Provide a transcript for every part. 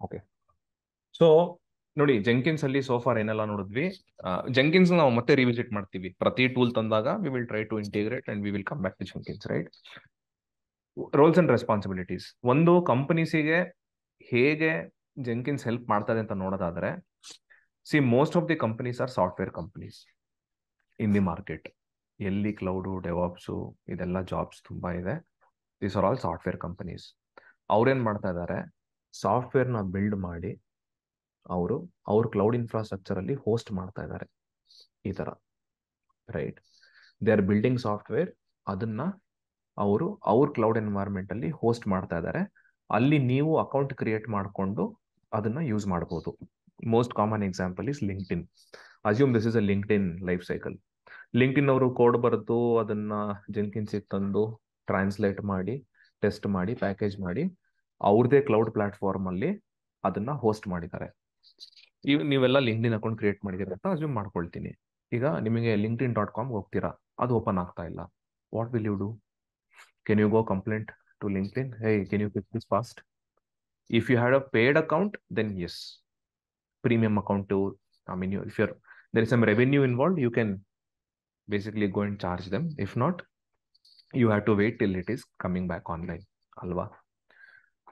Okay. So ನೋಡಿ, ಜೆಂಕಿನ್ಸ್ ಅಲ್ಲಿ so far ಏನೆಲ್ಲ ನೋಡಿದ್ವಿ. ಜೆಂಕಿನ್ಸ್ ನಾವು ಮತ್ತೆ ರಿವಿಸಿಟ್ ಮಾಡ್ತೀವಿ ಪ್ರತಿ ಟೂಲ್ ತಂದಾಗ. We will try to integrate and we will come back to Jenkins, right? Roles and responsibilities. ಒಂದು ಕಂಪನೀಸಿಗೆ ಹೇಗೆ ಜೆಂಕಿನ್ಸ್ ಹೆಲ್ಪ್ ಮಾಡ್ತದೆ ಅಂತ ನೋಡೋದಾದ್ರೆ, see most of the companies are software companies in the market. ಎಲ್ಲಿ ಕ್ಲೌಡು, ಡೆವಾಪ್ಸು ಇದೆಲ್ಲ jobs ತುಂಬಾ ಇದೆ. These are all software companies. ಅವ್ರೇನ್ ಮಾಡ್ತಾ ಇದ್ದಾರೆ, ಸಾಫ್ಟ್ವೇರ್ನ ಬಿಲ್ಡ್ ಮಾಡಿ ಅವ್ರ ಕ್ಲೌಡ್ ಇನ್ಫ್ರಾಸ್ಟ್ರಕ್ಚರ್ ಅಲ್ಲಿ ಹೋಸ್ಟ್ ಮಾಡ್ತಾ ಇದ್ದಾರೆ ಈ ತರ, right? They are building software, ಅದನ್ನ ಅವ್ರ ಕ್ಲೌಡ್ ಎನ್ವೈರ್ಮೆಂಟ್ ಅಲ್ಲಿ ಹೋಸ್ಟ್ ಮಾಡ್ತಾ ಇದ್ದಾರೆ. ಅಲ್ಲಿ ನೀವು ಅಕೌಂಟ್ ಕ್ರಿಯೇಟ್ ಮಾಡಿಕೊಂಡು ಅದನ್ನ ಯೂಸ್ ಮಾಡಬಹುದು. Most common example is LinkedIn. Assume this is a LinkedIn life cycle. LinkedIn ಅವರು ಕೋಡ್ ಬರೆದು ಅದನ್ನ ಜೆನ್ಕಿನ್ಸ್ ತಂದು ಟ್ರಾನ್ಸ್ಲೇಟ್ ಮಾಡಿ, ಟೆಸ್ಟ್ ಮಾಡಿ, ಪ್ಯಾಕೇಜ್ ಮಾಡಿ, ಅವ್ರದೇ ಕ್ಲೌಡ್ ಪ್ಲಾಟ್ಫಾರ್ಮ್ ಅಲ್ಲಿ ಅದನ್ನ ಹೋಸ್ಟ್ ಮಾಡಿದ್ದಾರೆ. ನೀವೆಲ್ಲ ಲಿಂಕ್ಡ್ಇನ್ ಅಕೌಂಟ್ ಕ್ರಿಯೇಟ್ ಮಾಡಿದ್ದೀರಾ ಅಂತ ಅಸ್ಯೂಮ್ ಮಾಡ್ಕೊಳ್ತೀನಿ. ಈಗ ನಿಮಗೆ linkedin.com ಹೋಗ್ತೀರಾ, ಅದು ಓಪನ್ ಆಗ್ತಾ ಇಲ್ಲ. What will you do? Can you go complaint to LinkedIn? Hey, can you fix this fast? If you had a paid account, then yes. Premium account to, if there is some revenue involved, you can basically go and charge them. If not, you have to wait till it is coming back online. Alva?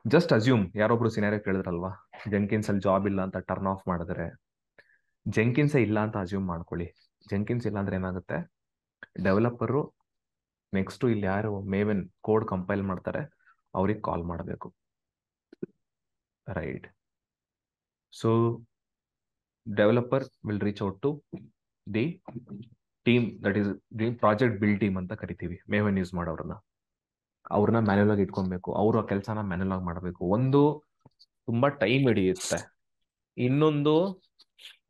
Just assume, ಯಾರೊಬ್ರು scenario ಕೇಳಿದ್ರಲ್ವಾ, Jenkins ಅಲ್ಲಿ job ಇಲ್ಲ ಅಂತ turn off ಮಾಡಿದ್ರೆ, ಜೆಂಕಿನ್ಸ್ ಇಲ್ಲ ಅಂತ assume ಮಾಡ್ಕೊಳ್ಳಿ. ಜೆಂಕಿನ್ಸ್ ಇಲ್ಲ ಅಂದ್ರೆ ಏನಾಗುತ್ತೆ, ಡೆವಲಪರು ನೆಕ್ಸ್ಟ್ ಇಲ್ಲಿ ಯಾರು ಮೇವೆನ್ ಕೋಡ್ ಕಂಪೈಲ್ ಮಾಡ್ತಾರೆ ಅವ್ರಿಗೆ ಕಾಲ್ ಮಾಡಬೇಕು, right? So developer will reach out to the team, that is the project build team ಅಂತ ಕರಿತೀವಿ, ಮೇವೆನ್ ಯೂಸ್ ಮಾಡೋರನ್ನ. ಅವ್ರನ್ನ ಮ್ಯಾನ್ಯಲ್ ಆಗಿ ಇಟ್ಕೊಬೇಕು, ಅವರು ಆ ಕೆಲಸನ ಮ್ಯಾನ್ಯಲ್ ಆಗಿ ಮಾಡಬೇಕು. ಒಂದು ತುಂಬಾ ಟೈಮ್ ಹಿಡಿಯುತ್ತೆ. ಇನ್ನೊಂದು,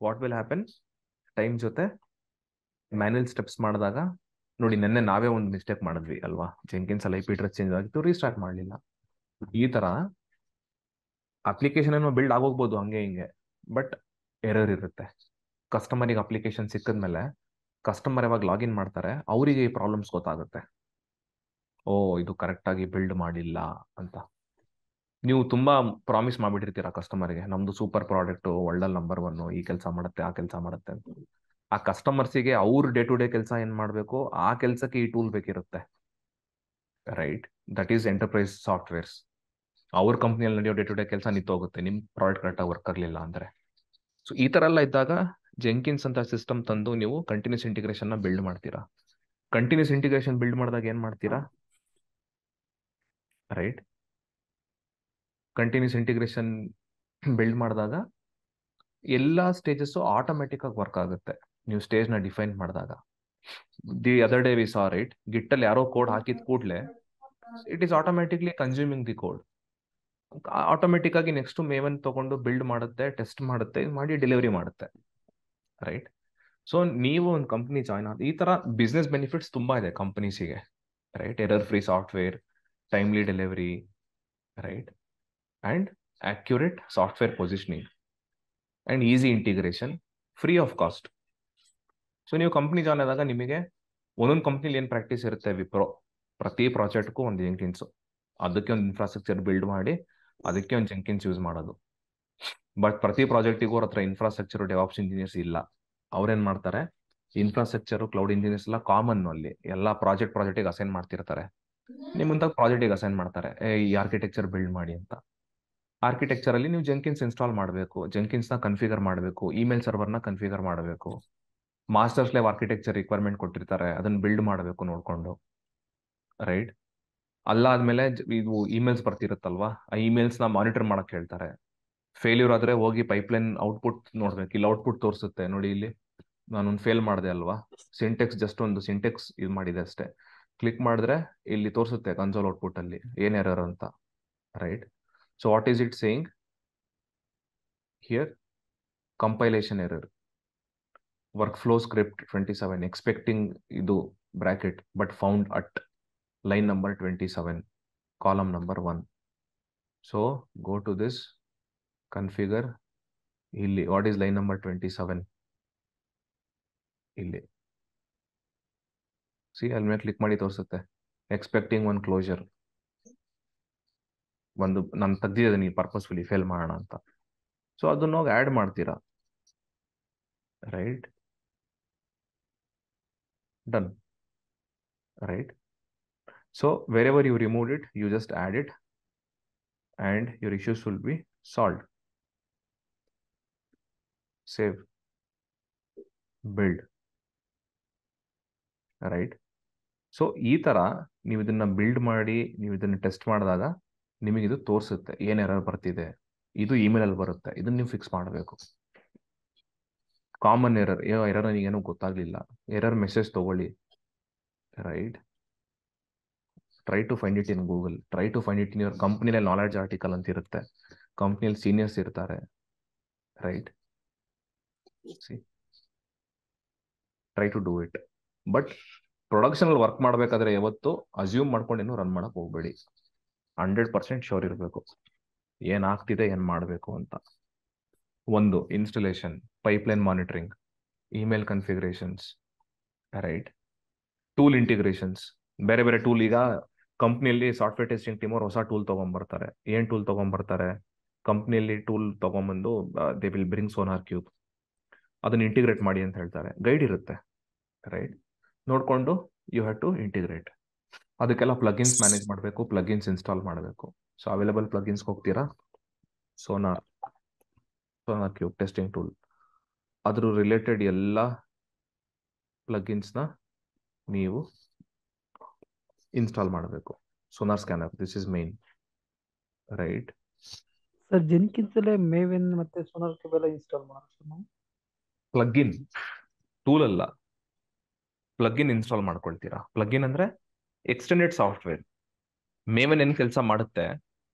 ವಾಟ್ ವಿಲ್ ಹ್ಯಾಪನ್, ಟೈಮ್ ಜೊತೆ ಮ್ಯಾನ್ಯಲ್ ಸ್ಟೆಪ್ಸ್ ಮಾಡಿದಾಗ, ನೋಡಿ ನೆನ್ನೆ ನಾವೇ ಒಂದು ಮಿಸ್ಟೇಕ್ ಮಾಡಿದ್ವಿ ಅಲ್ವಾ, ಜೆಂಕಿನ್ಸ್ ಅಲ್ಲಿ IP ಅಡ್ರೆಸ್ ಚೇಂಜ್ ಆಗಿತ್ತು, ರೀಸ್ಟಾರ್ಟ್ ಮಾಡಲಿಲ್ಲ. ಈ ತರ ಅಪ್ಲಿಕೇಶನ್ ಏನೋ ಬಿಲ್ಡ್ ಆಗೋಗ್ಬೋದು ಹಂಗೆ ಹಿಂಗೆ, ಬಟ್ ಎರರ್ ಇರುತ್ತೆ. ಕಸ್ಟಮರಿಗೆ ಅಪ್ಲಿಕೇಶನ್ ಸಿಕ್ಕಿದ್ಮೇಲೆ ಕಸ್ಟಮರ್ ಯಾವಾಗ ಲಾಗಿನ್ ಮಾಡ್ತಾರೆ ಅವರಿಗೆ ಈ ಪ್ರಾಬ್ಲಮ್ಸ್ ಗೊತ್ತಾಗುತ್ತೆ. ಓ, ಇದು ಕರೆಕ್ಟ್ ಆಗಿ ಬಿಲ್ಡ್ ಮಾಡಿಲ್ಲ ಅಂತ. ನೀವು ತುಂಬಾ ಪ್ರಾಮಿಸ್ ಮಾಡ್ಬಿಟ್ಟಿರ್ತೀರಾ ಕಸ್ಟಮರ್ಗೆ, ನಮ್ದು ಸೂಪರ್ ಪ್ರಾಡಕ್ಟ್, ವರ್ಲ್ಡ್ ನಂಬರ್ 1, ಈ ಕೆಲಸ ಮಾಡುತ್ತೆ, ಆ ಕೆಲಸ ಮಾಡುತ್ತೆ ಅಂತ. ಆ ಕಸ್ಟಮರ್ಸಿಗೆ ಅವ್ರ ಡೇ ಟು ಡೇ ಕೆಲಸ ಏನ್ ಮಾಡಬೇಕು, ಆ ಕೆಲಸಕ್ಕೆ ಈ ಟೂಲ್ ಬೇಕಿರುತ್ತೆ, right? That is enterprise softwares. ಅವ್ರ ಕಂಪ್ನಿಯಲ್ಲಿ ನಡೆಯೋ ಡೇ ಟು ಡೇ ಕೆಲಸ ನಿಂತೋಗುತ್ತೆ ನಿಮ್ ಪ್ರಾಡಕ್ಟ್ ಕರೆಕ್ಟಾಗಿ ವರ್ಕ್ ಆಗಲಿಲ್ಲ ಅಂದ್ರೆ. ಸೊ ಈ ತರ ಎಲ್ಲ ಇದ್ದಾಗ ಜೆಂಕಿನ್ಸ್ ಅಂತ ಸಿಸ್ಟಮ್ ತಂದು ನೀವು ಕಂಟಿನ್ಯೂಸ್ ಇಂಟಿಗ್ರೇಷನ್ ನ ಬಿಲ್ಡ್ ಮಾಡ್ತೀರಾ. ಕಂಟಿನ್ಯೂಸ್ ಇಂಟಿಗ್ರೇಷನ್ ಬಿಲ್ಡ್ ಮಾಡಿದಾಗ ಏನ್ ಮಾಡ್ತೀರಾ, ರೈಟ್? ಕಂಟಿನ್ಯೂಸ್ ಇಂಟಿಗ್ರೇಷನ್ ಬಿಲ್ಡ್ ಮಾಡಿದಾಗ ಎಲ್ಲಾ ಸ್ಟೇಜಸ್ ಆಟೋಮೆಟಿಕ್ ಆಗಿ ವರ್ಕ್ ಆಗುತ್ತೆ ನೀವು ಸ್ಟೇಜ್ ನ ಡಿಫೈನ್ ಮಾಡಿದಾಗ. The other day we saw, right, Git ಅಲ್ಲಿ ಯಾರೋ ಕೋಡ್ ಹಾಕಿದ ಕೂಡಲೇ it is automatically consuming the code. Automatic ಆಗಿ ನೆಕ್ಸ್ಟ್ ಮೇವನ್ ತಗೊಂಡು ಬಿಲ್ಡ್ ಮಾಡುತ್ತೆ, ಟೆಸ್ಟ್ ಮಾಡುತ್ತೆ, ಮಾಡಿ ಡೆಲಿವರಿ ಮಾಡುತ್ತೆ, ರೈಟ್? ಸೊ ನೀವು ಒಂದು ಕಂಪ್ನಿ ಜಾಯ್ನ್ ಆದ, ಈ ತರ ಬಿಸ್ನೆಸ್ ಬೆನಿಫಿಟ್ಸ್ ತುಂಬಾ ಇದೆ ಕಂಪನೀಸಿಗೆ, right? Error free software, timely delivery, right? And accurate software positioning and easy integration, free of cost. So ನೀವು ಕಂಪ್ನಿ ಜಾಯ್ನ್ ಆದಾಗ ನಿಮಗೆ ಒಂದೊಂದು ಕಂಪ್ನಿಲಿ ಏನು ಪ್ರಾಕ್ಟೀಸ್ ಇರುತ್ತೆ, ವಿಪ್ರೋ ಪ್ರತಿ ಪ್ರಾಜೆಕ್ಟ್ಗೂ ಒಂದು ಜೆಂಕಿನ್ಸ್, ಅದಕ್ಕೆ ಒಂದು ಇನ್ಫ್ರಾಸ್ಟ್ರಕ್ಚರ್ ಬಿಲ್ಡ್ ಮಾಡಿ ಅದಕ್ಕೆ ಒಂದು ಜೆಂಕಿನ್ಸ್ ಯೂಸ್ ಮಾಡೋದು. ಬಟ್ ಪ್ರತಿ ಪ್ರಾಜೆಕ್ಟಿಗೂ ಅವ್ರ ಹತ್ರ ಇನ್ಫ್ರಾಸ್ಟ್ರಕ್ಚರ್, ಡೆವಾಪ್ಸ್ ಇಂಜಿನಿಯರ್ಸ್ ಇಲ್ಲ. ಅವ್ರೇನ್ ಮಾಡ್ತಾರೆ, ಇನ್ಫ್ರಾಸ್ಟ್ರಕ್ಚರ್, ಕ್ಲೌಡ್ ಇಂಜಿನಿಯರ್ಸ್ ಎಲ್ಲ ಕಾಮನ್ ಅಲ್ಲಿ ಎಲ್ಲ ಪ್ರಾಜೆಕ್ಟಿಗೆ ಅಸೈನ್ ಮಾಡ್ತಿರ್ತಾರೆ. ನಿಮ್ಮಂತ ಪ್ರಾಜೆಕ್ಟಿಗೆ ಅಸೈನ್ ಮಾಡ್ತಾರೆ, ಈ ಆರ್ಕಿಟೆಕ್ಚರ್ ಬಿಲ್ಡ್ ಮಾಡಿ ಅಂತ. ಆರ್ಕಿಟೆಕ್ಚರ್ ಅಲ್ಲಿ ನೀವು ಜೆಂಕಿನ್ಸ್ ಇನ್ಸ್ಟಾಲ್ ಮಾಡಬೇಕು, ಜೆಂಕಿನ್ಸ್ ನ ಕನ್ಫಿಗರ್ ಮಾಡಬೇಕು, ಇಮೇಲ್ ಸರ್ವರ್ ನ ಕನ್ಫಿಗರ್ ಮಾಡಬೇಕು, ಮಾಸ್ಟರ್ ಸ್ಲೇವ್ ಆರ್ಕಿಟೆಕ್ಚರ್ ರಿಕ್ವೈರ್ಮೆಂಟ್ ಕೊಟ್ಟಿರ್ತಾರೆ, ಅದನ್ನ ಬಿಲ್ಡ್ ಮಾಡಬೇಕು ನೋಡ್ಕೊಂಡು, ರೈಟ್? ಅಲ್ಲಾದ್ಮೇಲೆ ಇದು ಇಮೇಲ್ಸ್ ಬರ್ತಿರುತ್ತಲ್ವಾ, ಆ ಇಮೇಲ್ಸ್ ನ ಮಾನಿಟರ್ ಮಾಡಕ್ ಹೇಳ್ತಾರೆ. ಫೇಲ್ಯೂರ್ ಆದ್ರೆ ಹೋಗಿ ಪೈಪ್ಲೈನ್ ಔಟ್ಪುಟ್ ನೋಡ್ಬೇಕು. ಇಲ್ಲಿ ಔಟ್ಪುಟ್ ತೋರಿಸುತ್ತೆ, ನೋಡಿ ಇಲ್ಲಿ ನಾನೊಂದು ಫೇಲ್ ಮಾಡಿದೆ ಅಲ್ವಾ, ಸಿಂಟೆಕ್ಸ್ ಜಸ್ಟ್ ಒಂದು ಸಿಂಟೆಕ್ಸ್ ಇದು ಮಾಡಿದೆ ಅಷ್ಟೇ. ಕ್ಲಿಕ್ ಮಾಡಿದ್ರೆ ಇಲ್ಲಿ ತೋರಿಸುತ್ತೆ ಕನ್ಸೋಲ್ ಔಟ್ಪುಟ್ ಅಲ್ಲಿ ಏನ್ ಎರರ್ ಅಂತ, right? So what is it saying here? Compilation error, workflow script 27 expecting ಇದು bracket but found at line number 27 column number 1. So go to this configure, ಇಲ್ಲಿ ವಾಟ್ ಈಸ್ ಲೈನ್ ನಂಬರ್ 27, ಇಲ್ಲಿ C ಅಲ್ಲಿ ಮೇಲೆ click ಮಾಡಿ ತೋರಿಸುತ್ತೆ expecting one closure. ನಾನು ತೆಗ್ದಿದ್ದೀನಿ purposefully fail ಮಾಡೋಣ ಅಂತ. ಸೊ ಅದನ್ನ ಹೋಗಿ ಆ್ಯಡ್ ಮಾಡ್ತೀರಾ, right? Done, right? So wherever you remove it, you just add it and your issues will be solved. Save, build, right? So ಈ ತರ ನೀವು ಇದನ್ನ ಬಿಲ್ಡ್ ಮಾಡಿ ನೀವು ಇದನ್ನ ಟೆಸ್ಟ್ ಮಾಡಿದಾಗ ನಿಮಗೆ ಇದು ತೋರಿಸುತ್ತೆ ಏನ್ ಎರರ್ ಬರ್ತಿದೆ. ಇದು ಇಮೇಲ್ ಅಲ್ಲಿ ಬರುತ್ತೆ, ಇದನ್ನ ನೀವು ಫಿಕ್ಸ್ ಮಾಡಬೇಕು. ಕಾಮನ್ ಎರರ್, ಎರರ್ ನನಗೇನು ಗೊತ್ತಾಗ್ಲಿಲ್ಲ, ಎರರ್ ಮೆಸೇಜ್ ತಗೊಳ್ಳಿ, right? Try to find it in Google, try to find it in your ಕಂಪ್ನಿಯಲ್ಲಿ ನಾಲೆಡ್ಜ್ ಆರ್ಟಿಕಲ್ ಅಂತ ಇರುತ್ತೆ, ಕಂಪ್ನಿಯಲ್ಲಿ ಸೀನಿಯರ್ಸ್ ಇರ್ತಾರೆ, right? Try to do it. But production ಅಲ್ಲಿ ವರ್ಕ್ ಮಾಡ್ಬೇಕಾದ್ರೆ ಯಾವತ್ತು ಅಸ್ಯೂಮ್ ಮಾಡ್ಕೊಂಡೇನು ರನ್ ಮಾಡಕ್ ಹೋಗ್ಬೇಡಿ. 100% ಶೋರ್ ಇರಬೇಕು ಏನಾಗ್ತಿದೆ ಏನ್ ಮಾಡಬೇಕು ಅಂತ. ಒಂದು installation, pipeline monitoring, email configurations, right? Tool integrations, ಬೇರೆ ಬೇರೆ ಟೂಲ್. ಈಗ ಕಂಪ್ನಿಯಲ್ಲಿ ಸಾಫ್ಟ್ವೇರ್ ಟೆಸ್ಟಿಂಗ್ ಟೀಮ್ ಅವ್ರು ಹೊಸ ಟೂಲ್ ತಗೊಂಡ್ಬರ್ತಾರೆ. ಏನ್ ಟೂಲ್ ತಗೊಂಡ್ಬರ್ತಾರೆ? ಕಂಪ್ನಿಯಲ್ಲಿ ಟೂಲ್ ತಗೊಂಡ್ಬಂದು they will bring SonarQube, ಅದನ್ನ ಇಂಟಿಗ್ರೇಟ್ ಮಾಡಿ ಅಂತ ಹೇಳ್ತಾರೆ. ಗೈಡ್ ಇರುತ್ತೆ, ರೈಟ್? ನೋಡ್ಕೊಂಡು ಯು ಹ್ಯಾವ್ ಟು ಇಂಟಿಗ್ರೇಟ್. ಅದಕ್ಕೆಲ್ಲ ಪ್ಲಗಿನ್ಸ್ ಮ್ಯಾನೇಜ್ ಮಾಡಬೇಕು, ಪ್ಲಗಿನ್ಸ್ ಇನ್ಸ್ಟಾಲ್ ಮಾಡಬೇಕು. ಸೊ ಅವೈಲೇಬಲ್ ಪ್ಲಗಿನ್ಸ್ ಹೋಗ್ತೀರಾ, ಸೋನಾರ್ ಕ್ಯೂಬ್ ಟೆಸ್ಟಿಂಗ್ ಟೂಲ್, ಅದ್ರ ರಿಲೇಟೆಡ್ ಎಲ್ಲ ಪ್ಲಗಿನ್ಸ್ನ ನೀವು ಇನ್ಸ್ಟಾಲ್ ಮಾಡಬೇಕು. Sonar scanner, this is main, right? Sir Jenkins ಅಲ್ಲೇ ಮೇವಿನ್ ಮತ್ತೆ ಸೋನಾರ್ ಕ್ಯೂಬ್ ಎಲ್ಲ ಇನ್ಸ್ಟಾಲ್ ಮಾಡೋದು. ಪ್ಲಗಿನ್ ಟೂಲ್ ಅಲ್ಲ, ಪ್ಲಗಿನ್ ಇನ್ಸ್ಟಾಲ್ ಮಾಡ್ಕೊಳ್ತೀರಾ. ಪ್ಲಗಿನ್ ಅಂದ್ರೆ ಎಕ್ಸ್ಟೆಂಡೆಡ್ ಸಾಫ್ಟ್ವೇರ್. ಮೇವನ್ ಏನ್ ಕೆಲಸ ಮಾಡುತ್ತೆ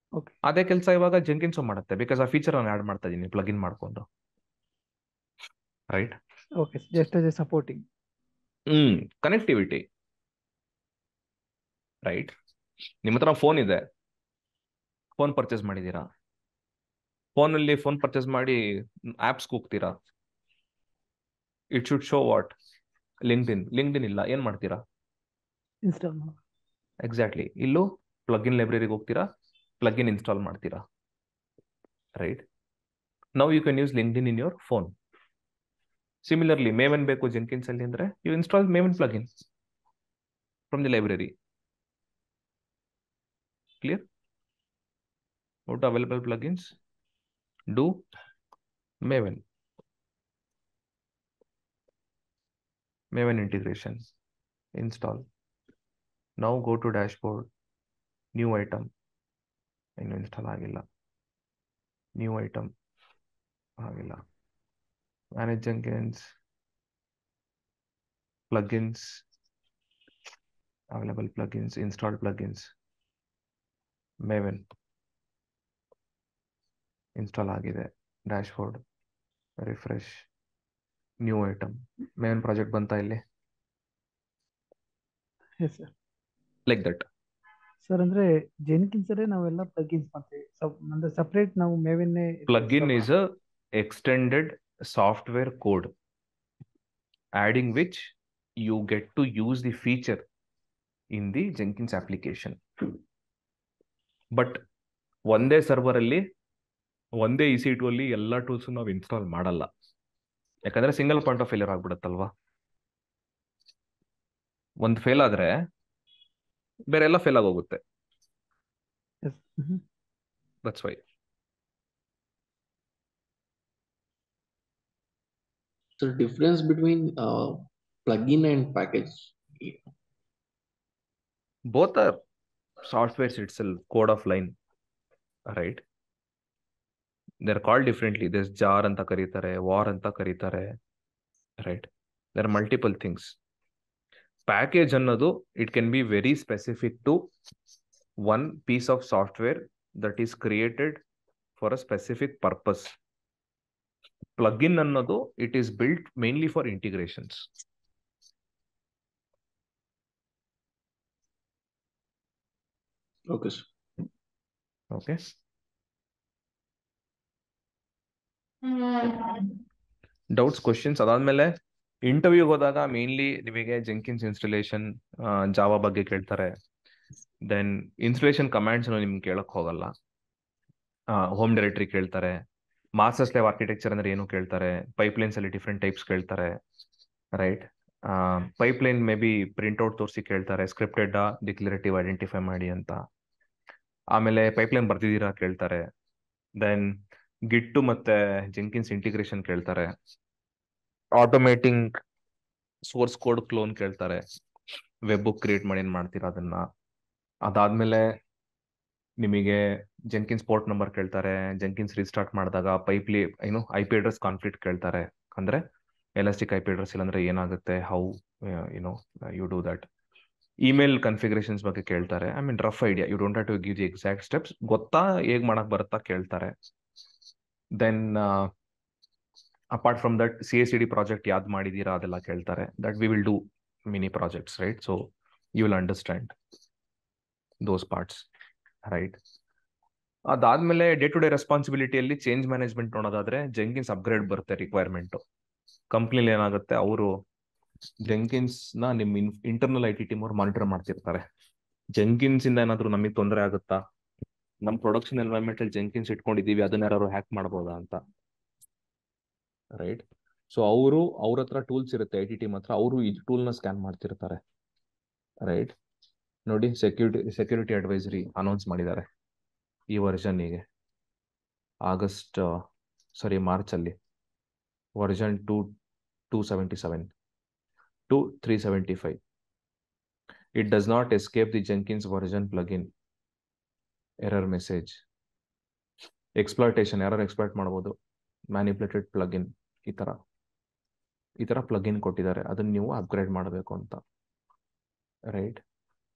ಅದೇ ಕೆಲಸ ಇವಾಗ ಜೆನ್ಕಿನ್ಸ್ ಮಾಡುತ್ತೆ, ಬಿಕಾಸ್ ಆ ಫೀಚರ್ ನಾನು ಆಡ್ ಮಾಡ್ತಾ ಇದೀನಿ ಪ್ಲಗಿನ್ ಮಾಡ್ಕೊಂಡು, right? Okay, just as a supporting. Connectivity, right? ನಿಮ್ಮ ಹತ್ರ ಫೋನ್ ಇದೆ, ಫೋನ್ ಪರ್ಚೇಸ್ ಮಾಡಿದೀರಾ, ಫೋನಲ್ಲಿ ಫೋನ್ ಪರ್ಚೇಸ್ ಮಾಡಿ ಆಪ್ಸ್ ಹೋಗ್ತೀರಾ, it should show what? LinkedIn ಇಲ್ಲ, ಏನ್ ಮಾಡ್ತೀರಾ? ಇನ್ಸ್ಟಾಲ್. ಎಕ್ಸಾಕ್ಟ್ಲಿ, ಇಲ್ಲೂ ಪ್ಲಗಿನ್ ಲೈಬ್ರರಿಗೆ ಹೋಗ್ತೀರಾ, ಪ್ಲಗಿನ್ ಇನ್ಸ್ಟಾಲ್ ಮಾಡ್ತೀರಾ, right? Now you can use LinkedIn in your phone. Similarly Maven ಬೇಕು ಜೆನ್ಕಿನ್ಸ್ ಅಲ್ಲಿ ಅಂದ್ರೆ you install Maven plugin from the library. Clear? what available plugins? Do Maven integration, install. Now go to dashboard, new item, ಇನ್ನು install ಆಗಿಲ್ಲ, new item ಆಗಿಲ್ಲ. Manage Jenkins, plugins, available plugins, installed plugins, Maven install ಆಗಿದೆ. Dashboard, refresh, new item, Maven project ಬಂತಾ ಇಲ್ಲಿ? Like that. Sir ಅಂದ್ರೆ ಜೆನ್ಕಿನ್ಸ್ ಅಲ್ಲೇ ನಾವೆಲ್ಲ plugins ಮಾಡ್ತೀವಿ, ಅಂದ್ರೆ ಸಪರೇಟ್ ನಾವು Maven. Plugin is a extended software code adding which you get to use the feature in the Jenkins application. But ಒಂದೇ server ಅಲ್ಲಿ ಒಂದೇ EC2 ಅಲ್ಲಿ ಎಲ್ಲ ಟೂಲ್ಸ್ ನಾವು ಇನ್ಸ್ಟಾಲ್ ಮಾಡಲ್ಲ, ಯಾಕಂದ್ರೆ ಸಿಂಗಲ್ ಪಾಯಿಂಟ್ ಆಫ್ ಫೇಲಿಯರ್ ಆಗ್ಬಿಡುತ್ತಲ್ವಾ. ಒಂದು ಫೇಲ್ ಆದ್ರೆ ಬೇರೆ ಎಲ್ಲ ಫೇಲ್ ಆಗೋಗುತ್ತೆ. That's why. So difference between plugin and package? Both are softwares itself, code of line, right? They're called differently. There's jar anta karitare, war anta karitare, right? There are multiple things. Package annadu, it can be very specific to one piece of software that is created for a specific purpose. Plugin annadu, it is built mainly for integrations. Okay, sir. Okay. Doubts, questions? ಅದಾದ್ಮೇಲೆ ಇಂಟರ್ವ್ಯೂಗೆ ಹೋದಾಗ mainly ನಿಮಗೆ ಜೆನ್ಕಿನ್ಸ್ installation, Java ಬಗ್ಗೆ ಕೇಳ್ತಾರೆ. Then installation commands ನಿಮ್ಗೆ ಕೇಳಕ್ ಹೋಗಲ್ಲ, home directory ಕೇಳ್ತಾರೆ. Master slave architecture ಅಂದ್ರೆ ಏನು ಕೇಳ್ತಾರೆ. ಪೈಪ್ಲೈನ್ಸ್ ಅಲ್ಲಿ ಡಿಫ್ರೆಂಟ್ ಟೈಪ್ಸ್ ಕೇಳ್ತಾರೆ, right. Pipeline may be printout ತೋರಿಸಿ ಕೇಳ್ತಾರೆ, ಸ್ಕ್ರಿಪ್ಟೆಡ್ ಡಿಕ್ಲರೇಟಿವ್ ಐಡೆಂಟಿಫೈ ಮಾಡಿ ಅಂತ. ಆಮೇಲೆ ಪೈಪ್ಲೈನ್ ಬರ್ದಿದ್ದೀರಾ ಕೇಳ್ತಾರೆ. ದೆನ್ ಗಿಟ್ಟು ಮತ್ತೆ ಜೆಂಕಿನ್ಸ್ ಇಂಟಿಗ್ರೇಷನ್ ಕೇಳ್ತಾರೆ. ಆಟೋಮೇಟಿಂಗ್ ಸೋರ್ಸ್ ಕೋಡ್ ಕ್ಲೋನ್ ಕೇಳ್ತಾರೆ. ವೆಬ್ ಬುಕ್ ಕ್ರಿಯೇಟ್ ಮಾಡಿ ಏನ್ ಮಾಡ್ತೀರಾ ಅದನ್ನ. ಅದಾದ್ಮೇಲೆ ನಿಮಗೆ ಜೆಂಕಿನ್ಸ್ ಪೋರ್ಟ್ ನಂಬರ್ ಕೇಳ್ತಾರೆ. ಜೆಂಕಿನ್ಸ್ ರೀಸ್ಟಾರ್ಟ್ ಮಾಡಿದಾಗ ಐ ಪಿ ಅಡ್ರೆಸ್ ಕಾನ್ಫ್ಲಿಕ್ಟ್ ಕೇಳ್ತಾರೆ. ಅಂದ್ರೆ ಎಲಾಸ್ಟಿಕ್ ಐ ಪಿ ಅಡ್ರೆಸ್ ಇಲ್ಲಾಂದ್ರೆ ಏನಾಗುತ್ತೆ, how you do that. Email configurations ಬಗ್ಗೆ ಕೇಳ್ತಾರೆ. I mean rough idea, you don't have to give the exact steps, ಗೊತ್ತಾ ಹೇಗ್ ಮಾಡಕ್ ಬರುತ್ತಾ ಕೇಳ್ತಾರೆ. Then apart from that CI/CD project ಯಾವ್ದು ಮಾಡಿದೀರಾ ಅದೆಲ್ಲ ಕೇಳ್ತಾರೆ. That we will do mini projects, right. So you will understand those parts, right. ಅದಾದ್ಮೇಲೆ day to day ರೆಸ್ಪಾನ್ಸಿಬಿಲಿಟಿಯಲ್ಲಿ change management ನೋಡೋದಾದ್ರೆ ಜೆಂಕಿನ್ಸ್ ಅಪ್ಗ್ರೇಡ್ ಬರುತ್ತೆ ರಿಕ್ವೈರ್ಮೆಂಟ್. ಕಂಪ್ನಿಲಿ ಏನಾಗುತ್ತೆ, ಅವರು ಜೆಂಕಿನ್ಸ್ ನ ನಿಮ್ ಇಂಟರ್ನಲ್ IT ಟೀಮ್ ಅವ್ರು ಮಾನಿಟರ್ ಮಾಡ್ತಿರ್ತಾರೆ. ಜೆಂಕಿನ್ಸ್ ಇಂದ ಏನಾದ್ರು ನಮಗೆ ತೊಂದರೆ ಆಗುತ್ತಾ, ನಮ್ ಪ್ರೊಡಕ್ಷನ್ ಎನ್ವೈರನ್ಮೆಂಟ್ ಅಲ್ಲಿ ಜೆಂಕಿನ್ಸ್ ಇಟ್ಕೊಂಡಿದೀವಿ, ಅದನ್ನ ಯಾರು ಹ್ಯಾಕ್ ಮಾಡ್ಬೋದಾ ಅಂತ, ರೈಟ್. ಸೊ ಅವ್ರ ಹತ್ರ ಟೂಲ್ಸ್ ಇರುತ್ತೆ, IT ಟೀಮ್ ಹತ್ರ. ಅವರು ಈ ಟೂಲ್ ನ ಸ್ಕ್ಯಾನ್ ಮಾಡ್ತಿರ್ತಾರೆ, ರೈಟ್. ನೋಡಿ, ಸೆಕ್ಯೂರಿಟಿ ಅಡ್ವೈಸರಿ ಅನೌನ್ಸ್ ಮಾಡಿದ್ದಾರೆ ಈ ವರ್ಷನ್ನಿಗೆ. ಮಾರ್ಚ್ ಅಲ್ಲಿ version 277 to 375. It does not escape the Jenkins version plugin. Error message. Exploitation, error exploit ಮಾಡಬಹುದು. Manipulated plugin, ಈ ತರ ಪ್ಲಗಿನ್ ಕೊಟ್ಟಿದ್ದಾರೆ. ಅದನ್ನ ನೀವು ಅಪ್ಗ್ರೇಡ್ ಮಾಡಬೇಕು ಅಂತ, ರೈಟ್.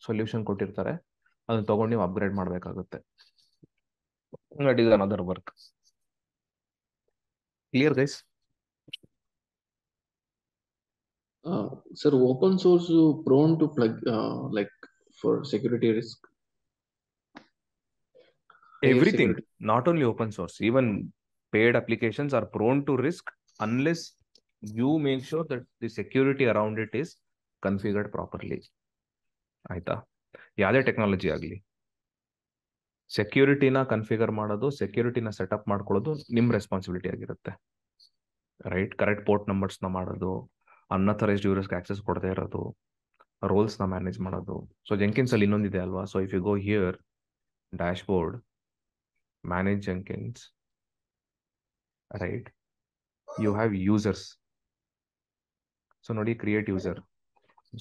ಸೊಲ್ಯೂಷನ್ ಕೊಟ್ಟಿರ್ತಾರೆ, ಅದನ್ನ ತಗೊಂಡು ನೀವು ಅಪ್ಗ್ರೇಡ್ ಮಾಡಬೇಕಾಗುತ್ತೆ. That is another work. Clear guys? Sir, open source prone to plug like for security risk. Everything, not only open source, even paid applications are prone to risk unless you make sure that the security around it is configured properly. ಆಯ್ತಾ? ಯಾವುದೇ technology ಆಗಲಿ, ಸೆಕ್ಯೂರಿಟಿನ configure ಮಾಡೋದು, ಸೆಕ್ಯೂರಿಟಿನ setup ಮಾಡ್ಕೊಳ್ಳೋದು ನಿಮ್ responsibility ಆಗಿರುತ್ತೆ, right. Correct port numbers ನ ಮಾಡೋದು, unauthorised ಯೂಸರ್ಸ್ಗೆ access ಕೊಡದೇ ಇರೋದು, ರೋಲ್ಸ್ ನ ಮ್ಯಾನೇಜ್ ಮಾಡೋದು. ಸೊ ಜೆಂಕಿನ್ಸ್ ಅಲ್ಲಿ ಇನ್ನೊಂದಿದೆ ಅಲ್ವಾ. So if you go here, dashboard, manage Jenkins, right? You have users. So nodi, create user.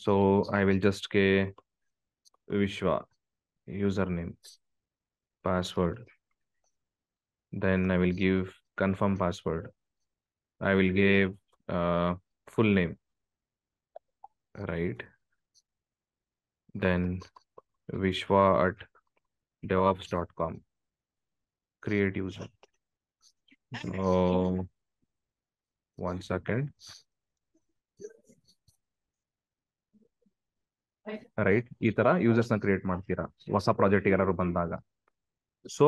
So I will just get Vishwa, username, password. Then I will give confirm password. I will give full name, right? Then vishwa@devops.com. Create user. So 1 second. Right. ಈ ತರ users ನ create ಮಾಡ್ತೀರಾ ಹೊಸ project ಯಾರು ಬಂದಾಗ. So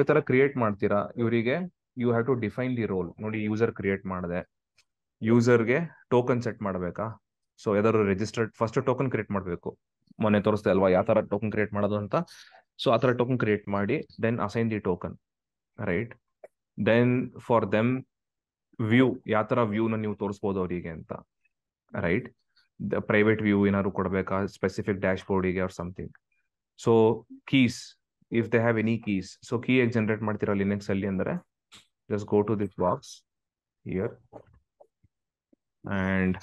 ಈ ತರ create ಮಾಡ್ತೀರಾ. ಇವರಿಗೆ you have to define the role. ನೋಡಿ, ಯೂಸರ್ ಕ್ರಿಯೇಟ್ ಮಾಡಿದೆ, ಯೂಸರ್ಗೆ ಟೋಕನ್ ಸೆಟ್ ಮಾಡಬೇಕಾ. ಸೊ ಯಾವ್ದಾದ್ರು ರಿಜಿಸ್ಟರ್ಡ್ ಫಸ್ಟ್ ಟೋಕನ್ ಕ್ರಿಯೇಟ್ ಮಾಡಬೇಕು. ಮೊನ್ನೆ ತೋರಿಸ್ದೆ ಅಲ್ವಾ ಯಾವ ತರ ಟೋಕನ್ ಕ್ರಿಯೇಟ್ ಮಾಡೋದು ಅಂತ. ಸೊ ಆ ತರ ಟೋಕನ್ ಕ್ರಿಯೇಟ್ ಮಾಡಿ, then assign the token, right. Then for them view, ಯಾವ ತರ ವ್ಯೂನ ನೀವು ತೋರಿಸ್ಬೋದು ಅವರಿಗೆ ಅಂತ, ರೈಟ್. ಪ್ರೈವೇಟ್ ವ್ಯೂ ಏನಾದ್ರು ಕೊಡಬೇಕಾ ಸ್ಪೆಸಿಫಿಕ್ ಡ್ಯಾಶ್ ಬೋರ್ಡಿಗೆ or something. So keys, if they have any keys. So key ಹೇಗೆ ಜನರೇಟ್ ಮಾಡ್ತೀರಾ ಲಿನಕ್ಸ್ ಅಲ್ಲಿ ಅಂದ್ರೆ, just go to this box here, and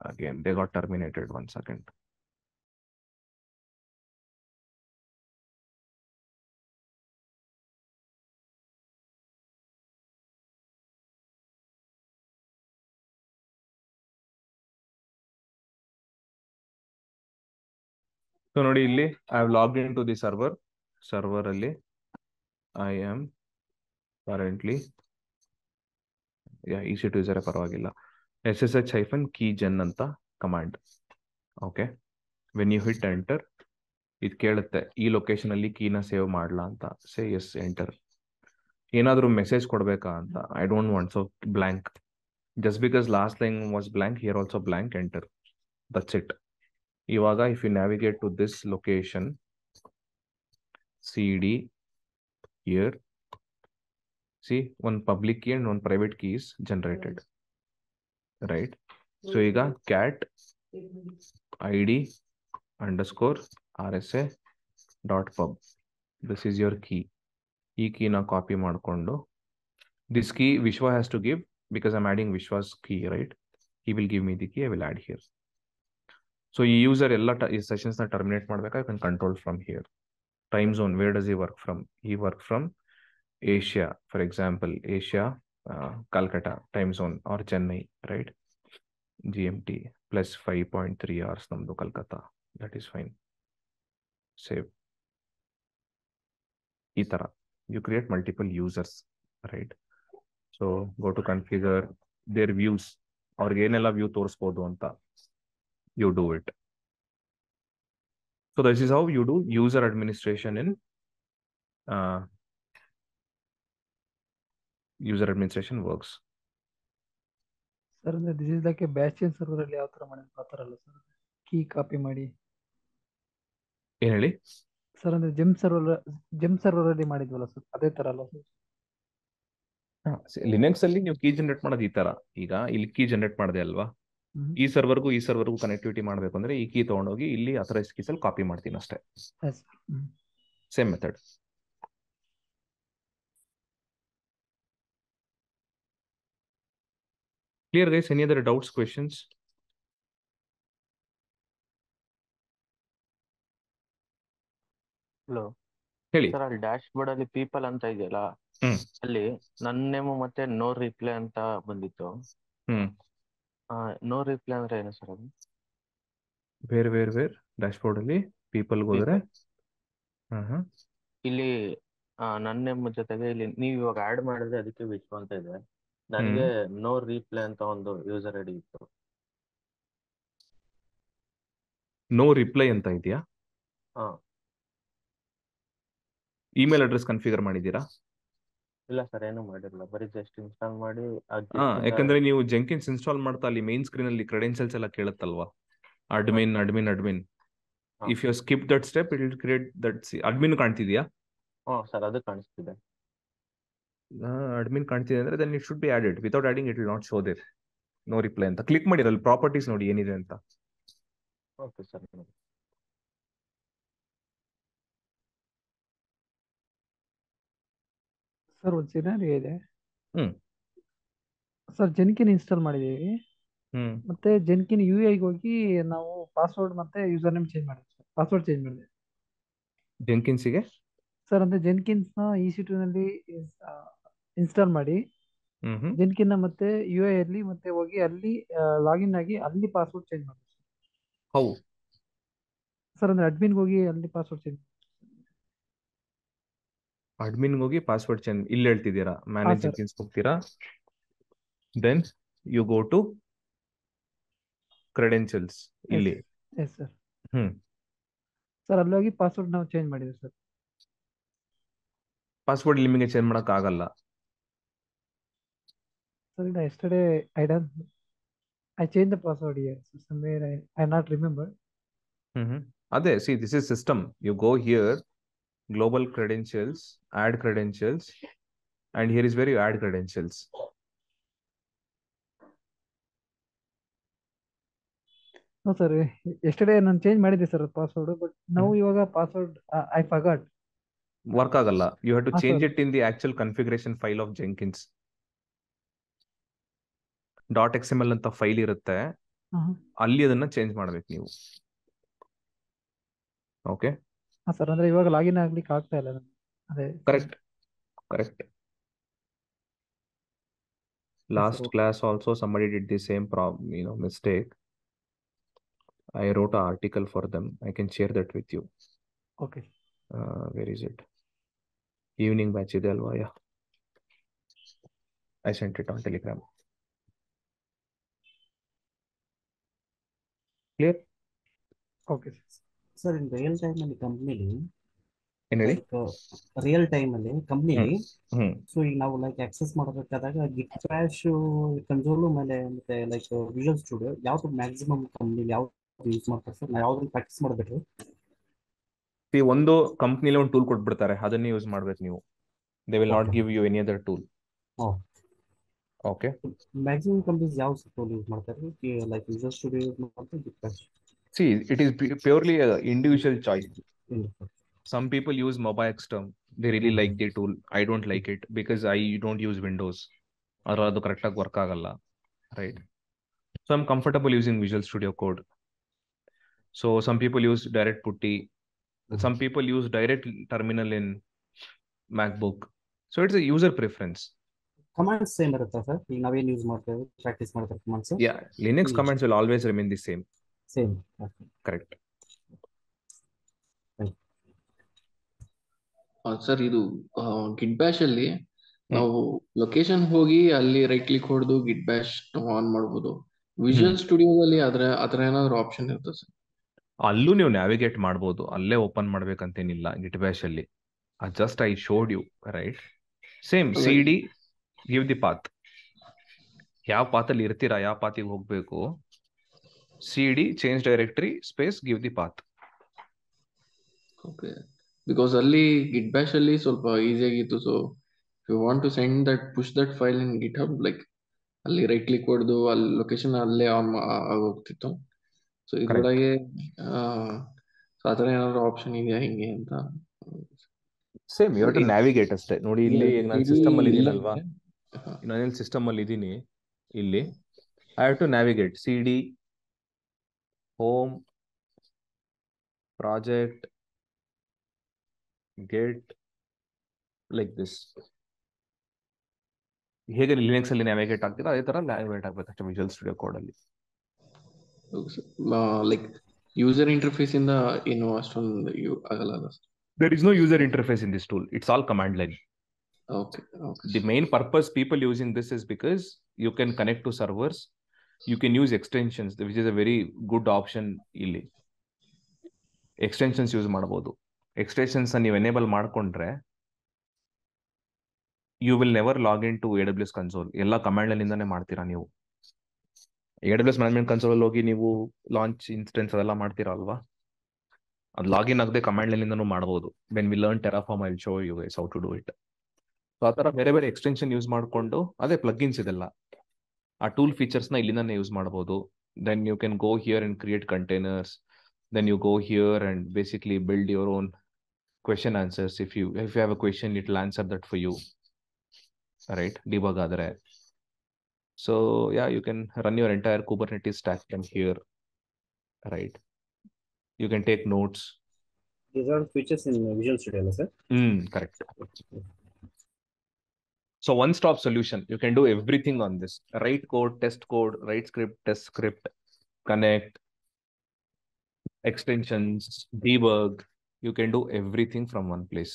again they got terminated. 1 second. So ನೋಡಿ ಇಲ್ಲಿ I have logged into the server ಅಲ್ಲಿ I am currently EC2 user ಪರವಾಗಿಲ್ಲ, ssh-keygen ಅಂತ command. Okay, when you hit enter, ಇದು ಕೇಳುತ್ತೆ ಈ location ಅಲ್ಲಿ ಕೀನ ಸೇವ್ ಮಾಡ್ಲಾ ಅಂತ. Say yes, enter. ಏನಾದ್ರು ಮೆಸೇಜ್ ಕೊಡ್ಬೇಕಾ ಅಂತ, I don't want. So blank, just because last line was blank, here also blank, enter. That's it. ಇವಾಗ if you navigate to this location cd here, see one public key and one private key is generated, right? So ಈಗ cat id underscore rsa dot pub, this is your key. ಈ ಕೀನ copy ಮಾಡಿಕೊಂಡು this key Vishwa has to give because I'm adding Vishwa's key, right? He will give me the key, I will add here. So ಈ user ಎಲ್ಲ ಈ sessions ನ terminate ಮಾಡ್ಬೇಕಾದ್ರೆ I can control from here. Time zone, where does he work from? He work from Asia, for example, Asia, Calcutta time zone or Chennai, right? GMT plus 5.3 hours namdu Kolkata. That is fine. Save. ಈ ತರ you create multiple users, right? So go to configure their views, ಅವ್ರಿಗೆ ಏನೆಲ್ಲ view ತೋರಿಸ್ಬೋದು ಅಂತ you do it. So this is how you do user administration in user administration works. Sir ಅಂದ್ರೆ this is like ಬ್ಯಾಚಿಯನ್ server ಅಲ್ಲಿ ಯಾವ ತರ ಮಾಡಿದ್ರು ಆ ತರ ಅಲ್ಲ ಸರ್, ಕೀ ಕಾಪಿ ಮಾಡಿ. ಏನ್ ಹೇಳಿ ಸರ್ ಅಂದ್ರೆ ಜೆಮ್ ಸರ್ವರ್ ಅಲ್ಲಿ ಮಾಡಿದ್ವಲ್ಲ ಸರ್, ಅದೇ ತರ ಅಲ್ಲ ಸರ್? ಲಿನಕ್ಸ್ ಅಲ್ಲಿ ನೀವು ಕೀ ಜನರೇಟ್ ಮಾಡೋದು ಈ ತರ. ಈಗ ಇಲ್ಲಿ ಕೀ ಜನರೇಟ್ ಮಾಡಿದೆ ಅಲ್ವಾ, ಈ ಸರ್ವರ್ಗೂ ಕನೆಕ್ಟಿವಿಟಿ ಮಾಡಬೇಕು ಅಂದ್ರೆ ಈ ಕೀ ತಗೊಂಡೋಗಿ ಇಲ್ಲಿ ಅಥರೈಸ್ಡ್ ಕೀಸ್ ಅಲ್ಲಿ ಕಾಪಿ ಮಾಡ್ತೀನಿ ಅಷ್ಟೇ. Same method. Clear guys? Any other doubts, questions? Hello ಹೇಳಿ. ಸರ್, ಅಲ್ಲಿ ಡ್ಯಾಶ್ ಬೋರ್ಡ್ ಅಲ್ಲಿ ಪೀಪಲ್ ಅಂತ ಇದೆಯಲ್ಲ, ಅಲ್ಲಿ ನನ್ನ ನೇಮು ಮತ್ತೆ ನೋ ರಿಪ್ಲೈ ಅಂತ ಬಂದಿತ್ತು. ನೋ ರಿಪ್ಲೈ ಅಂದ್ರೆ ಏನು ಸರ್ ಅದು? ಬೇರೆ ಡ್ಯಾಶ್ ಬೋರ್ಡ್ ಅಲ್ಲಿ ಪೀಪಲ್ ಹೋದ್ರೆ ಇಲ್ಲಿ ನನ್ನ ನೇಮ್ ಜೊತೆಗೆ ಇಲ್ಲಿ ನೀವು ಇವಾಗ ಆಡ್ ಮಾಡಿದ್ರೆ ಅದಕ್ಕೆ ವಿಶ್ವ ಅಂತ ಇದೆ, ನನಗೆ ನೋ ರಿಪ್ಲೈ ಅಂತ ಒಂದು ಯೂಸರ್ ಐಡಿ ಇತ್ತು. ನೋ ರಿಪ್ಲೈ ಅಂತ ಇದೆಯಾ? ಇಮೇಲ್ ಅಡ್ರೆಸ್ ಕನ್ಫಿಗರ್ ಮಾಡಿದ್ದೀರಾ? ಇಲ್ಲ ಸರ್, ಏನು ಮಾಡಿರಲಿಲ್ಲ, ಬರೀ ಜಸ್ಟ್ ಇನ್ಸ್ಟಾಲ್ ಮಾಡಿ. ಯಾಕಂದ್ರೆ ನೀವು ಜೆಂಕಿನ್ಸ್ ಇನ್ಸ್ಟಾಲ್ ಮಾಡ್ತಾ ಅಲ್ಲಿ ಮೇನ್ ಸ್ಕ್ರೀನ್ ಅಲ್ಲಿ ಕ್ರೆಡೆನ್ಷಿಯಲ್ಸ್ ಎಲ್ಲ ಕೇಳುತ್ತಲ್ವಾ, admin. If you skip that step it will create that. Admin ಕಾಣ್ತಿದ್ಯಾ? ಸರ್, ಅದು ಕಾಣಿಸ್ತಿದೆ. ಅಡ್ಮಿನ್ ಕಾಣ್ತಿದೆ ಅಂದ್ರೆ then it should be added. Without adding it will not show there no reply ಅಂತ. ಕ್ಲಿಕ್ ಮಾಡಿರಲ್ಲ ಪ್ರಾಪರ್ಟೀಸ್ ನೋಡಿ ಏನಿದೆ ಅಂತ. Okay sir. ಸರ್ ಒಂದು ಸಿನಾರಿಯೋ ಇದೆ ಸರ್. ಜೆನ್ಕಿನ್ ಇನ್ಸ್ಟಾಲ್ ಮಾಡಿದೀವಿ, ಮತ್ತೆ ಜೆನ್ಕಿನ್ UI ಹೋಗಿ ನಾವು ಪಾಸ್ವರ್ಡ್ ಮತ್ತೆ ಯೂಸರ್ ನೇಮ್ ಚೇಂಜ್ ಮಾಡಿದ್ವಿ ಸರ್. ಪಾಸ್ವರ್ಡ್ ಚೇಂಜ್ ಮಾಡಿದೆ ಜೆನ್ಕಿನ್ಸ್ಗೆ ಸರ್. ಅಂದ್ರೆ ಜೆನ್ಕಿನ್ಸ್ ನ EC2 ನಲ್ಲಿ ಇನ್ಸ್ಟಾಲ್ ಮಾಡಿ ಜೆನ್ಕಿನ್ ಮತ್ತೆ UI ಅಲ್ಲಿ ಮತ್ತೆ ಹೋಗಿ ಅಲ್ಲಿ ಲಾಗಿನ್ ಆಗಿ ಅಲ್ಲಿ ಪಾಸ್ವರ್ಡ್ ಚೇಂಜ್ ಮಾಡಿ ಸರ್. ಅಂದ್ರೆ ಅಡ್ಮಿನ್ ಹೋಗಿ ಅಲ್ಲಿ ಪಾಸ್ವರ್ಡ್ ಚೇಂಜ್. ಅಡ್ಮಿನ್ ಹೋಗಿ ಪಾಸ್ವರ್ಡ್ ಚೇಂಜ್ ಇಲ್ಲಿ ಹೇಳ್ತಿದ್ದೀರಾ? ಮ್ಯಾನೇಜ್ ಜೆನ್ಕಿನ್ಸ್ ಹೋಗ್ತೀರಾ, then you go to credentials ಇಲ್ಲಿ. Yes sir. ಸರ್ ಅಲ್ಲಿ ಹೋಗಿ ಪಾಸ್ವರ್ಡ್ ನಾವು ಚೇಂಜ್ ಮಾಡಿದ್ವಿ ಸರ್. ಪಾಸ್ವರ್ಡ್ ನಿಮಗೆ ಚೇಂಜ್ ಮಾಡಕ್ ಆಗಲ್ಲ sir. yesterday I changed the password here. So somewhere I not remember. ಅದೇ see, this is system. You go here, global credentials, add credentials, and here is where you add credentials. No sir, yesterday ನಾನು change ಮಾಡಿದ್ದೆ sir password, but ನಾವು ಇವಾಗ password I forgot. Work ಆಗಲ್ಲ. You have to change it in the actual configuration file of Jenkins. .xml ಅಂತ file ಇರುತ್ತೆ, ಅಲ್ಲಿ ಅದನ್ನ change ಮಾಡ್ಬೇಕು ನೀವು. Okay sir. ಅಂದ್ರೆ ಇವಾಗ ಲಾಗಿನ್ ಆಗ್ಲಿಕ್ಕೆ ಆಗ್ತಾ ಇಲ್ಲ. ಅದೇ correct. Last class also somebody did the same mistake. I wrote an article for them. I can share that with you. Okay. Where is it? Evening batch ಇದೆ ಅಲ್ವಾ? Yeah, I sent it on Telegram. Clear? Okay sir. In real time ಅಲ್ಲಿ ಕಂಪ್ನಿಲಿ, so ಈಗ ನಾವು like access ಮಾಡಬೇಕಾದಾಗ ಗಿಟ್ bash console ಮೇಲೆ ಮತ್ತೆ like visual studio ಯಾವ್ದು maximum company ಯಾವ ಯೂಸ್ ಮಾಡ್ತಾರೆ ಸರ್? ನಾವು ಯಾವ್ದನ್ನ ಪ್ರಾಕ್ಟೀಸ್ ಮಾಡಬೇಕು? ಒಂದು ಕಂಪ್ನಿಲಿ ಒಂದು ಟೂಲ್ ಕೊಟ್ಬಿಡ್ತಾರೆ, ಅದನ್ನೇ ಯೂಸ್ ಮಾಡ್ಬೇಕು ನೀವು. They will not give you any other tool. Okay, maximum companies ಯಾವ ಟೂಲ್ ಯೂಸ್ ಮಾಡ್ತಾರೆ? ಲೈಕ್ ವಿಜುವಲ್ ಸ್ಟುಡಿಯೋ ಯೂಸ್ ಮಾಡ್ತಾರೆ, Git Bash? see it is purely a individual choice. Some people use MobaXterm, they really like the tool. I don't like it because I don't use Windows, or adu correct agi work agalla, right? So I'm comfortable using Visual Studio Code. So some people use direct putty, some people use direct terminal in MacBook. So it's a user preference. Commands same ಇರುತ್ತಾ sir? ಈಗ ನಾವೇನು use ಮಾಡ್ತೇವೆ practice ಮಾಡ್ತಾರೆ commands? Yeah, Linux commands will always remain the same. Same. Correct. Sir ಇದು ಗಿಟ್ Bash ಅಲ್ಲಿ ನಾವು location ಹೋಗಿ ಅಲ್ಲಿ ರೈಟ್ ಕ್ಲಿಕ್ ಹೊಡೆದು ಗಿಟ್ ಬ್ಯಾಶ್ ಆನ್ ಮಾಡ್ಬೋದು. ವಿಜುವಲ್ ಸ್ಟುಡಿಯೋದಲ್ಲಿ ಆತರ ಏನಾದ್ರು ಆಪ್ಷನ್ ಇರುತ್ತೆ ಸರ್? ಅಲ್ಲೂ ನೀವು ನ್ಯಾವಿಗೇಟ್ ಮಾಡ್ಬೋದು, ಅಲ್ಲೇ ಓಪನ್ ಮಾಡ್ಬೇಕಂತೇನಿಲ್ಲ ಗಿಟ್ ಬ್ಯಾಶ್ ಅಲ್ಲಿ. Just I showed you, right? Same CD, give the path. ಯಾವ ಪಾತಲ್ಲಿ ಇರ್ತೀರಾ, ಯಾವ ಪಾತಿಗೆ ಹೋಗ್ಬೇಕು, CD change directory space give the path. Okay, because ಅಲ್ಲಿ ಗಿಟ್ ಬ್ಯಾಶ್ ಅಲ್ಲಿ ಸ್ವಲ್ಪ ಈಸಿ ಆಗಿತ್ತು. So you want to send that push that file in GitHub, like ಅಲ್ಲಿ ರೈಟ್ ಕ್ಲಿಕ್ ಹೊಡೆದು ಅಲ್ಲಿ ಲೊಕೇಶನ್ ಅಲ್ಲೇ ಆನ್ ಆಗೋಗ್ತಿತ್ತು. ಸೊ ಇದ್ರೊಳಗೆ ಆತರ ಏನಾದ್ರು ಆಪ್ಷನ್ ಇದೆಯಾ ಹಿಂಗೆ ಅಂತ? Same you have to navigate ಅಷ್ಟೇ. ನೋಡಿ ಇಲ್ಲಿ ನಾನು ಸಿಸ್ಟಮ್ ಅಲ್ಲಿ ಇದೀನಲ್ವಾ, ನಾನು ಸಿಸ್ಟಮ್ ಅಲ್ಲಿ ಇದೀನಿ, ಇಲ್ಲಿ I have to navigate CD, home, project, git, like this. ಹೇಗೆ ಲಿನಕ್ಸ್ ಅಲ್ಲಿ ನ್ಯಾವಿಗೇಟ್ ಆಗ್ತೀರಾ ಅದೇ ತರ ನ್ಯಾವಿಗೇಟ್ ಆಗ್ಬೇಕಷ್ಟೇ ವಿಜುವಲ್ ಸ್ಟುಡಿಯೋ ಕೋಡ್ ಅಲ್ಲಿ. ಲೈಕ್ ಯೂಸರ್ ಇಂಟರ್ಫೇಸ್ ಇಂದ ಏನು ಅಷ್ಟೊಂದು ಆಗಲ್ಲ? There is no user interface in this tool. It's all command line. Okay. The main purpose people using this is because you can connect to servers. You can use extensions, which is a very good option. Illi extensions use ಮಾಡಬಹುದು. Extensions ನೀವು enable ಮಾಡ್ಕೊಂಡ್ರೆ you will never log into AWS console. ಎಲ್ಲ command line ಇಂದಾನೆ ಮಾಡ್ತೀರಾ ನೀವು. AWS management console ಅಲ್ಲಿ ಹೋಗಿ ನೀವು ಲಾಂಚ್ ಇನ್ಸ್ಟೆನ್ಸ್ ಅದೆಲ್ಲ ಮಾಡ್ತೀರಾ ಅಲ್ವಾ, ಅದು ಲಾಗಿನ್ ಆಗದೆ ಕಮಾಂಡ್ ಲೈನ್ ಇಂದನೂ ಮಾಡಬಹುದು. When we learn Terraform I will show you guys how to do it. So ಆ ತರ ಬೇರೆ ಬೇರೆ ಎಕ್ಸ್ಟೆನ್ಷನ್ ಯೂಸ್ ಮಾಡಿಕೊಂಡು, ಅದೇ ಪ್ಲಗ್ಇನ್ಸ್ ಇದೆಲ್ಲ, ಆ ಟೂಲ್ ಫೀಚರ್ಸ್ ನ ಇಲ್ಲಿಂದಾನೆ ಯೂಸ್ ಮಾಡಬಹುದು. Then you can go here and create containers. Then you go here and basically build your own question answers. If you have a question it will answer that for you, right? Debug ಆದರೆ. So yeah, you can run your entire Kubernetes stack from here, right? You can take notes. These are features in Visual Studio, sir? Correct. So one-stop solution. You can do everything on this. Write code, test code, write script, test script, connect, extensions, debug. You can do everything from one place.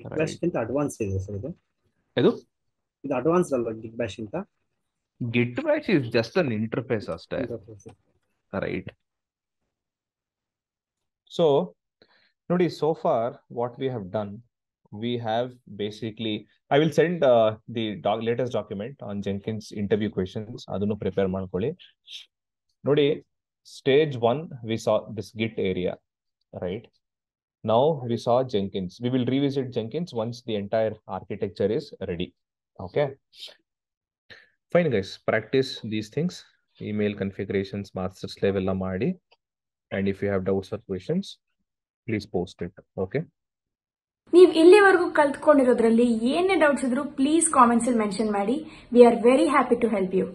Gitbash ಗಿಂತ advance ಇದೆ sir ಇದು? ಇದು advance ಅಲ್ವಾ Gitbash ಗಿಂತ? Gitbash is just an interface ಅಷ್ಟೇ, right? So nodi, so far what we have done, we have basically, I will send the latest document on Jenkins interview questions, adunu prepare ಮಾಡ್ಕೊಳ್ಳಿ. ನೋಡಿ, stage 1 we saw this Git area, right? Now we saw Jenkins. We will revisit Jenkins once the entire architecture is ready. Okay, fine guys, practice these things. Email configurations master slave ಎಲ್ಲ ಮಾಡಿ. And if you have doubts or questions, please post it. Okay? ನೀವು ಇಲ್ಲಿವರೆಗೂ ಕಲ್ತ್ಕೊಂಡಿರೋದ್ರಲ್ಲಿ ಏನೇ doubts ಇದ್ರೂ please comments ಅಲ್ಲಿ mention ಮಾಡಿ. We are very happy to help you.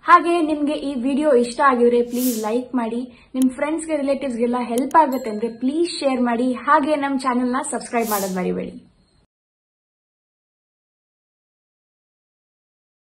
ಹಾಗೆ ನಿಮ್ಗೆ ಈ ವಿಡಿಯೋ ಇಷ್ಟ ಆಗಿದ್ರೆ ಪ್ಲೀಸ್ ಲೈಕ್ ಮಾಡಿ. ನಿಮ್ ಫ್ರೆಂಡ್ಸ್ಗೆ ರಿಲೇಟಿವ್ಸ್ಗೆಲ್ಲ ಹೆಲ್ಪ್ ಆಗುತ್ತೆ ಅಂದ್ರೆ ಪ್ಲೀಸ್ ಶೇರ್ ಮಾಡಿ. ಹಾಗೆ ನಮ್ಮ ಚಾನೆಲ್ನ ಸಬ್ಸ್ಕ್ರೈಬ್ ಮಾಡೋದು ಮರಿಬೇಡಿ.